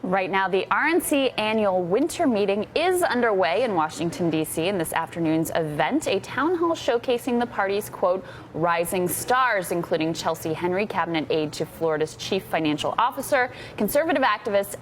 Right now, the RNC annual winter meeting is underway in Washington, D.C. In this afternoon's event, a town hall showcasing the party's, quote, rising stars, including Chelsea Henry, cabinet aide to Florida's chief financial officer, conservative activists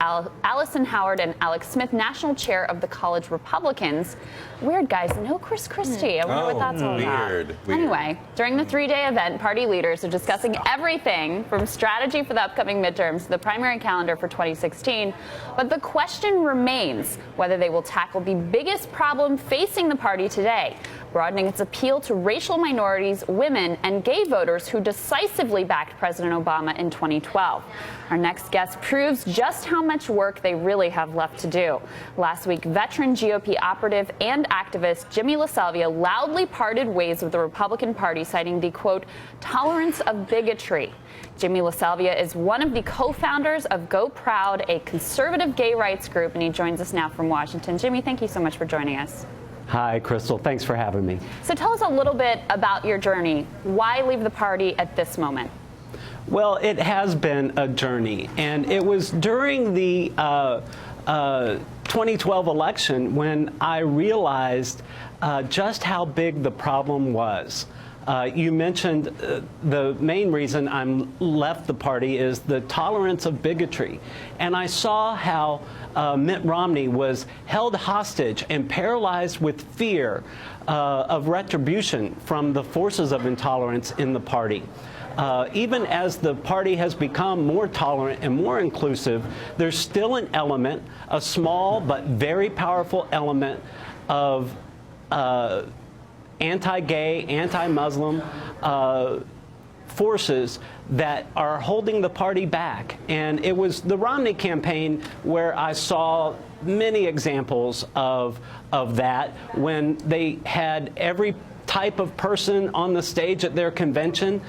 Allison Howard and Alex Smith, national chair of the College Republicans. Weird, guys. No Chris Christie. I wonder what that's all about. Weird. Anyway, during the three-day event, party leaders are discussing everything from strategy for the upcoming midterms to the primary calendar for 2016. But the question remains whether they will tackle the biggest problem facing the party today, broadening its appeal to racial minorities, women, and gay voters who decisively backed President Obama in 2012. Our next guest proves just how much work they really have left to do. Last week, veteran GOP operative and activist Jimmy LaSalvia loudly parted ways with the Republican Party, citing the, quote, tolerance of bigotry. Jimmy LaSalvia is one of the co-founders of Go Proud, a conservative gay rights group, and he joins us now from Washington. Jimmy, thank you so much for joining us. Hi, Crystal. Thanks for having me. So tell us a little bit about your journey. Why leave the party at this moment? Well, it has been a journey, and it was during the 2012 election when I realized just how big the problem was. You mentioned the main reason I left the party is the tolerance of bigotry. And I saw how Mitt Romney was held hostage and paralyzed with fear of retribution from the forces of intolerance in the party. Even as the party has become more tolerant and more inclusive, there's still an element, a small but very powerful element of anti-gay, anti-Muslim forces that are holding the party back. And it was the Romney campaign where I saw many examples of that, when they had every type of person on the stage at their convention,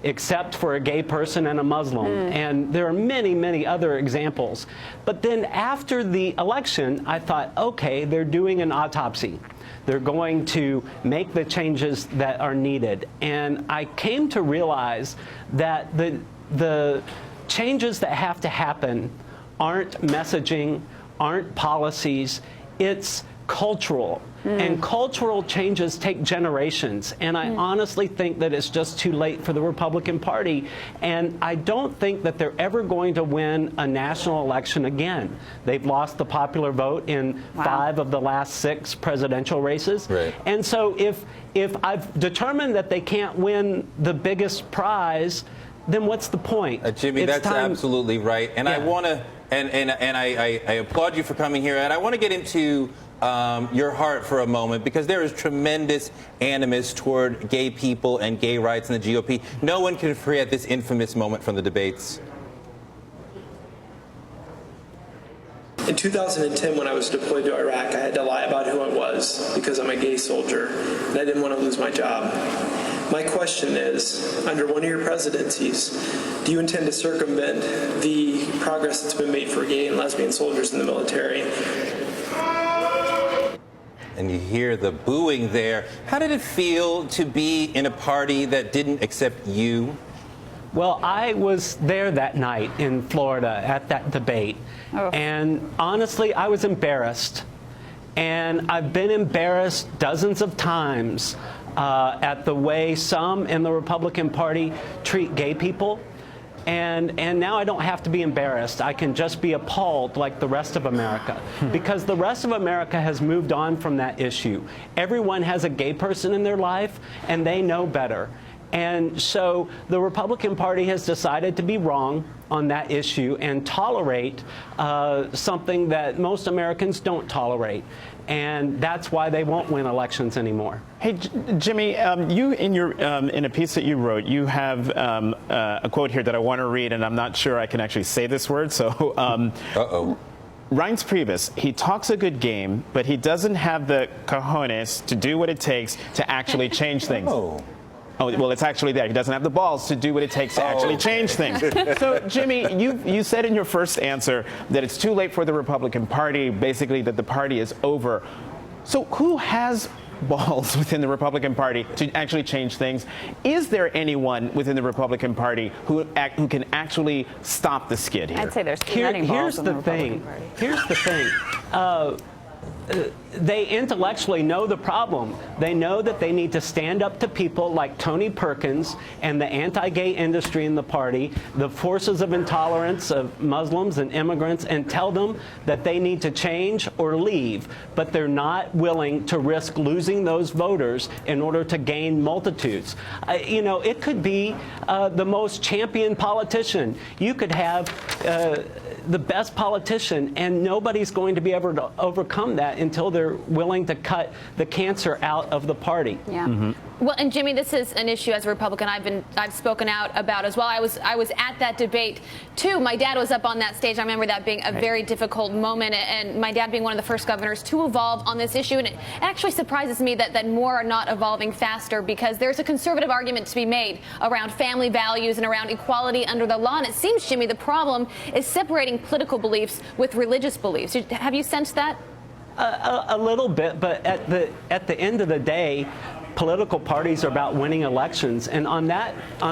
except for a gay person and a Muslim. And there are many, many other examples. But then after the election, I thought, okay, they're doing an autopsy. They're going to make the changes that are needed. And I came to realize that the changes that have to happen aren't messaging, aren't policies, it's cultural. And cultural changes take generations. And I honestly think that it's just too late for the Republican Party. And I don't think that they're ever going to win a national election again. They've lost the popular vote in 5 of the last 6 presidential races. Right. And so if I've determined that they can't win the biggest prize, then what's the point? Jimmy, It's that's time. absolutely right. And Yeah. I want to, and I applaud you for coming here. And I want to get into your heart for a moment, because there is tremendous animus toward gay people and gay rights in the GOP. No one can forget this infamous moment from the debates. In 2010, when I was deployed to Iraq, I had to lie about who I was because I'm a gay soldier, and I didn't want to lose my job. My question is, under one of your presidencies, do you intend to circumvent the progress that's been made for gay and lesbian soldiers in the military? And you hear the booing there. How did it feel to be in a party that didn't accept you? Well, I was there that night in Florida at that debate. And honestly, I was embarrassed. And I've been embarrassed dozens of times at the way some in the Republican Party treat gay people. And now I don't have to be embarrassed. I can just be appalled like the rest of America, because the rest of America has moved on from that issue. Everyone has a gay person in their life, and they know better. And so the Republican Party has decided to be wrong on that issue and tolerate something that most Americans don't tolerate. And that's why they won't win elections anymore. Hey, Jimmy, you in a piece that you wrote, you have a quote here that I want to read, and I'm not sure I can actually say this word. So, Reince Priebus, he talks a good game, but he doesn't have the cojones to do what it takes to actually change things. Oh, well, it's actually there. He doesn't have the balls to do what it takes to actually change things. So, Jimmy, you said in your first answer that it's too late for the Republican Party, basically that the party is over. So who has balls within the Republican Party to actually change things. Is there anyone within the Republican Party who can actually stop the skid here? I'd say there's too many balls in the Republican Party. Here's the thing. They intellectually know the problem. They know that they need to stand up to people like Tony Perkins and the anti-gay industry in the party, the forces of intolerance of Muslims and immigrants, and tell them that they need to change or leave. But they're not willing to risk losing those voters in order to gain multitudes. You know, it could be the most champion politician. You could have the best politician, and nobody's going to be able to overcome that until they're willing to cut the cancer out of the party. Yeah. Well, and Jimmy, this is an issue as a Republican I've spoken out about as well. I was at that debate too. My dad was up on that stage. I remember that being a very difficult moment, and my dad being one of the first governors to evolve on this issue. And it actually surprises me that more are not evolving faster, because there's a conservative argument to be made around family values and around equality under the law. And it seems, Jimmy, the problem is separating political beliefs with religious beliefs. Have you sensed that? A little bit, but at the end of the day, political parties are about winning elections, and on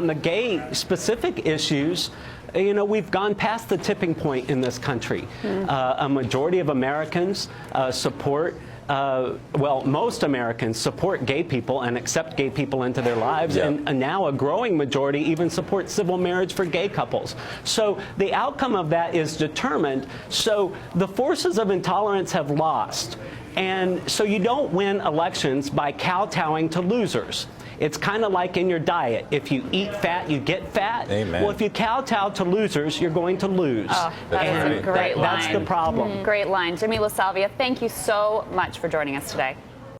the gay specific issues, you know, we've gone past the tipping point in this country. A majority of Americans support. Well, most Americans support gay people and accept gay people into their lives, and now a growing majority even support civil marriage for gay couples. So the outcome of that is determined. So the forces of intolerance have lost. And so you don't win elections by kowtowing to losers. It's kind of like in your diet. If you eat fat, you get fat. Amen. Well, if you kowtow to losers, you're going to lose. Oh, that's a great line. That's the problem. Great line. Jimmy LaSalvia, thank you so much for joining us today.